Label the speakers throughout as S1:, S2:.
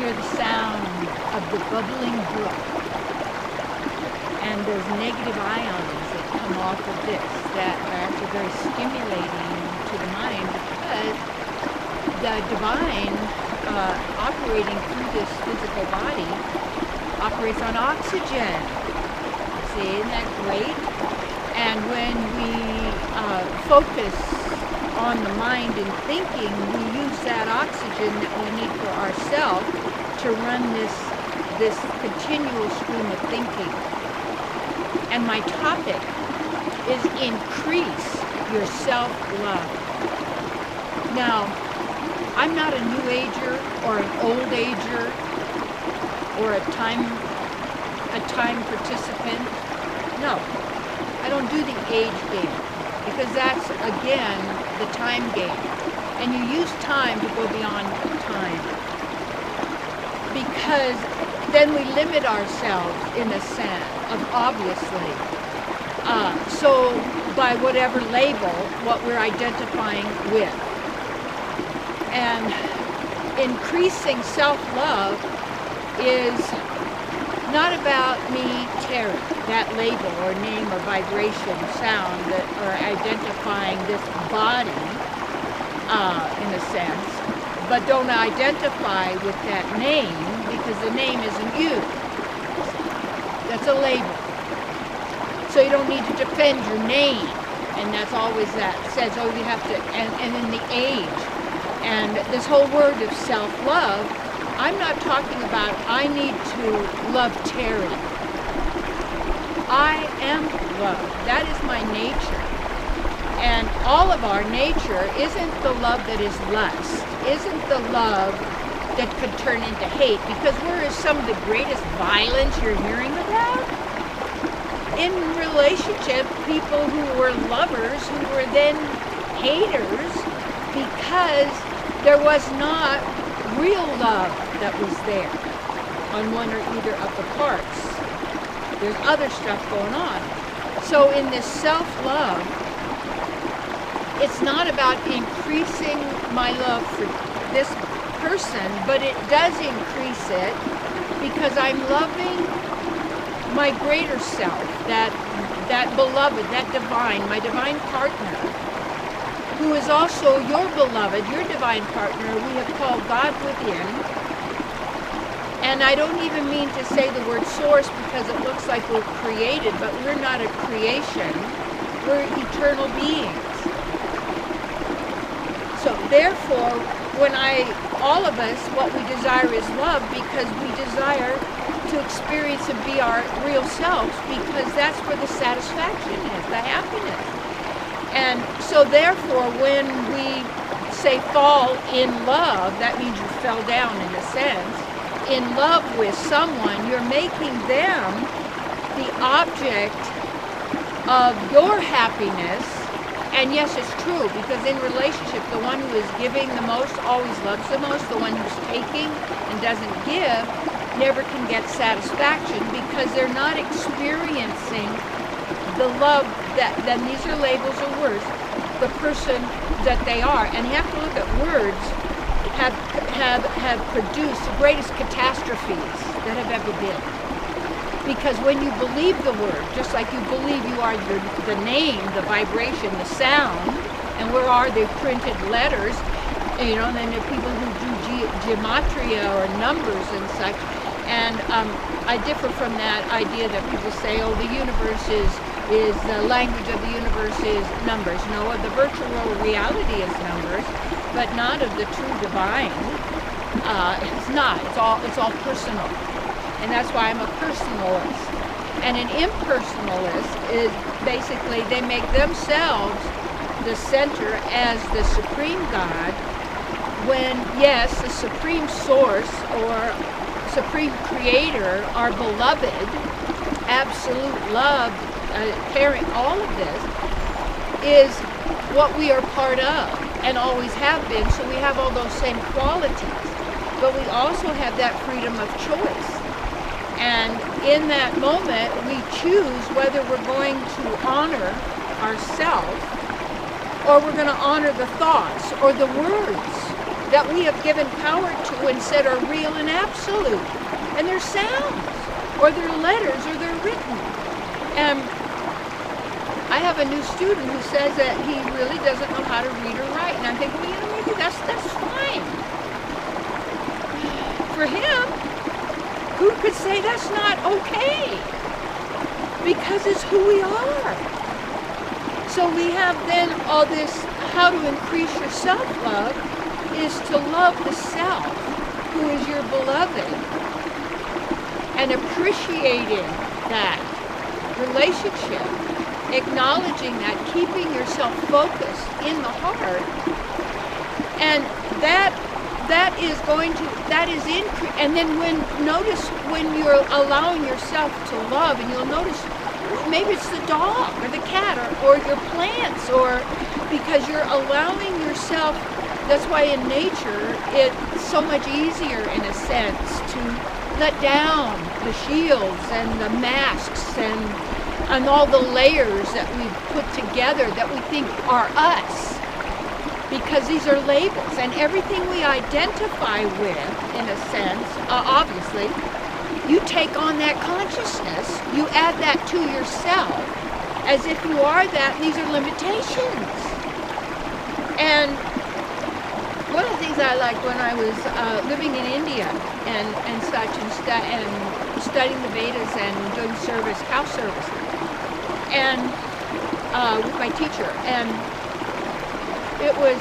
S1: hear the sound of the bubbling brook and those negative ions that come off of this that are actually very stimulating to the mind, because the divine operating through this physical body operates on oxygen. See, isn't that great? And when we focus on the mind and thinking, we use that oxygen that we need for ourselves to run this continual stream of thinking. And my topic is increase your self-love. Now, I'm not a new ager or an old ager or a time participant. No, I don't do the age game, because that's, again, the time game. And you use time to go beyond time, because then we limit ourselves in a sense of, obviously. So by whatever label, what we're identifying with. And increasing self-love is not about me, Terry, that label or name or vibration, sound, that are identifying this body in a sense, but don't identify with that name, because the name isn't you. That's a label. So you don't need to defend your name, and that's always that. It says, oh, you have to, and in the age, and this whole word of self-love, I'm not talking about I need to love Terry. I am love. That is my nature. And all of our nature isn't the love that is lust, isn't the love that could turn into hate, because where is some of the greatest violence you're hearing about? In relationship, people who were lovers who were then haters because there was not real love that was there on one or either of the parts. There's other stuff going on. So in this self-love, it's not about increasing my love for this person, but it does increase it because I'm loving my greater self, that beloved, that divine, my divine partner, who is also your beloved, your divine partner, we have called God within. And I don't even mean to say the word source, because it looks like we're created, but we're not a creation. We're eternal beings. So therefore, all of us, what we desire is love, because we desire to experience and be our real selves, because that's where the satisfaction is, the happiness. And so therefore, when we say fall in love, that means you fell down in a sense. In love with someone, you're making them the object of your happiness. And yes, it's true, because in relationship, the one who is giving the most always loves the most. The one who's taking and doesn't give never can get satisfaction, because they're not experiencing the love that, then these are labels or words, the person that they are. And you have to look at words have produced the greatest catastrophes that have ever been. Because when you believe the word, just like you believe you are the name, the vibration, the sound, and where are the printed letters, and then there are people who do gematria or numbers and such. And I differ from that idea that people say, oh, the universe is the language of the universe is numbers. No, the virtual reality is numbers, but not of the true divine. It's not. It's all personal. And that's why I'm a personalist. And an impersonalist is basically, they make themselves the center as the supreme God, when, yes, the supreme source or supreme creator, our beloved, absolute love, caring, all of this, is what we are part of and always have been. So we have all those same qualities. But we also have that freedom of choice. And in that moment, we choose whether we're going to honor ourselves or we're going to honor the thoughts or the words that we have given power to and said are real and absolute. And they're sounds, or they're letters, or they're written. And I have a new student who says that he really doesn't know how to read or write. And I think, well, maybe that's fine. For him, who could say that's not okay? Because it's who we are. So we have then all this, how to increase your self-love is to love the self who is your beloved and appreciating that relationship, acknowledging that, keeping yourself focused in the heart, and that is increase. And then notice when you're allowing yourself to love, and you'll notice maybe it's the dog or the cat or your plants, or because you're allowing yourself. That's why in nature it's so much easier in a sense to let down the shields and the masks and all the layers that we've put together that we think are us, because these are labels, and everything we identify with, in a sense, obviously, you take on that consciousness, you add that to yourself, as if you are that, and these are limitations. And one of the things I liked when I was living in India and such, and studying the Vedas and doing service, house service, and with my teacher, and it was,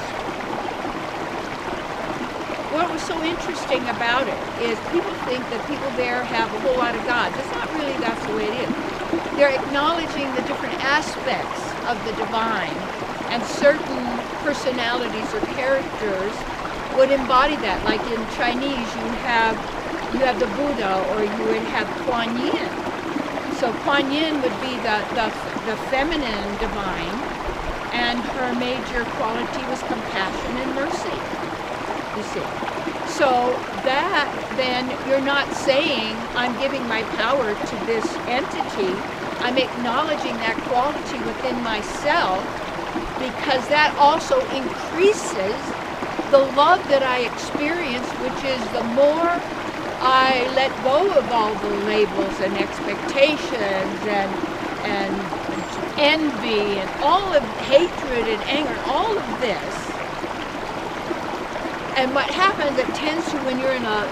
S1: what was so interesting about it is people think that people there have a whole lot of gods. It's not really, that's the way it is. They're acknowledging the different aspects of the divine, and certain personalities or characters would embody that. Like in Chinese, you have the Buddha, or you would have Kuan Yin. So Kuan Yin would be the feminine divine, and her major quality was compassion and mercy, you see. So that, then, you're not saying, I'm giving my power to this entity. I'm acknowledging that quality within myself, because that also increases the love that I experience, which is the more I let go of all the labels and expectations and envy and all of hatred and anger, all of this. And what happens, it tends to, when you're in a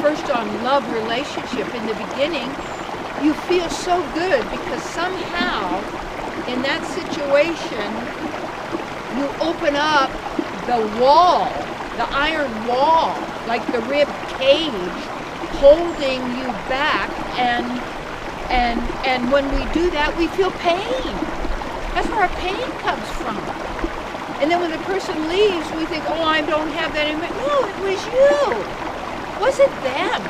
S1: first on love relationship in the beginning, you feel so good because somehow in that situation you open up the wall, the iron wall, like the rib cage holding you back, and when we do that, we feel pain. That's where our pain comes from. And then when the person leaves, we think, oh, I don't have that in me. No, it was you. It wasn't them.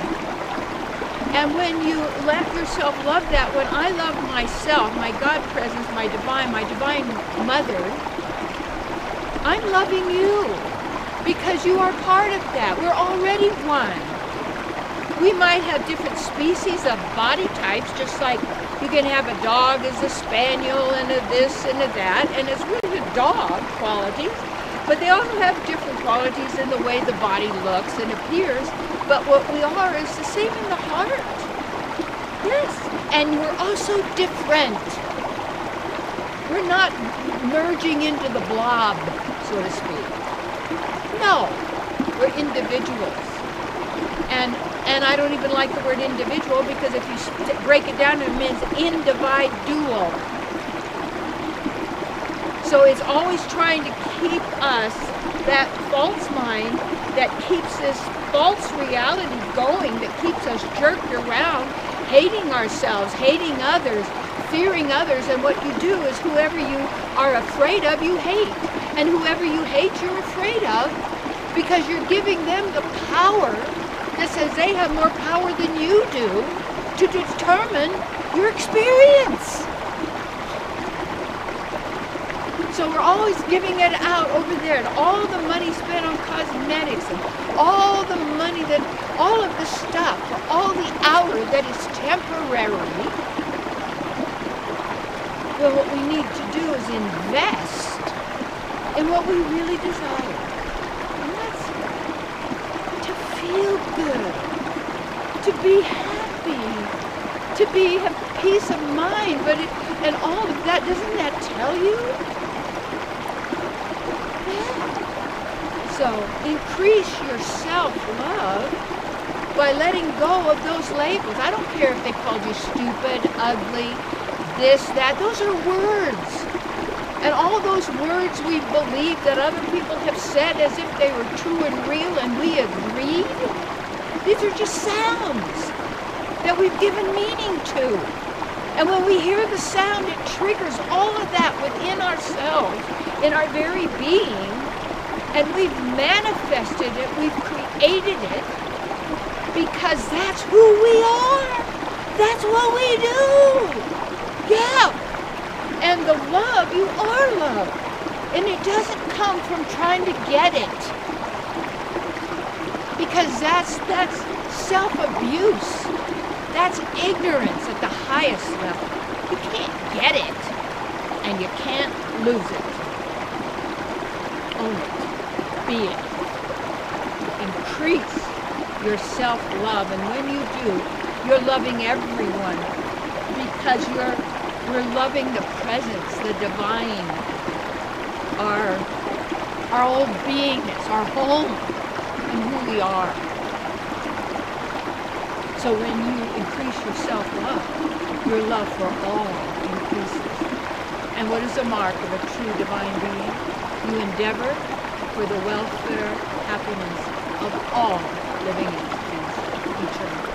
S1: And when you let yourself love that, when I love myself, my God presence, my divine mother, I'm loving you because you are part of that. We're already one. We might have different species of body types, just like you can have a dog as a spaniel and a this and a that, and it's really a dog qualities, but they also have different qualities in the way the body looks and appears. But what we are is the same in the heart. Yes, and we're also different. We're not merging into the blob, so to speak. No, we're individuals. And I don't even like the word individual, because if you break it down, it means individual. So it's always trying to keep us, that false mind that keeps this false reality going, that keeps us jerked around, hating ourselves, hating others, fearing others. And what you do is whoever you are afraid of, you hate. And whoever you hate, you're afraid of, because you're giving them the power that says they have more power than you do to determine your experience. So we're always giving it out over there, and all the money spent on cosmetics, and all the money that, all of the stuff, for all the outer that is temporary. Well, what we need to do is invest in what we really desire. good, to be happy, to have peace of mind. And all of that, doesn't that tell you? Yeah. So increase your self-love by letting go of those labels. I don't care if they called you stupid, ugly, this, that. Those are words. And all those words we believe that other people have said as if they were true and real and we agreed, these are just sounds that we've given meaning to. And when we hear the sound, it triggers all of that within ourselves, in our very being, and we've manifested it, we've created it, because that's who we are. That's what we do. Yeah. And the love, you are love. And it doesn't come from trying to get it. Because that's self-abuse. That's ignorance at the highest level. You can't get it. And you can't lose it. Own it. Be it. Increase your self-love. And when you do, you're loving everyone. Because we're loving the presence, the divine, our whole beingness, our home, and who we are. So when you increase your self-love, your love for all increases. And what is the mark of a true divine being? You endeavor for the welfare, happiness of all living entities, eternally.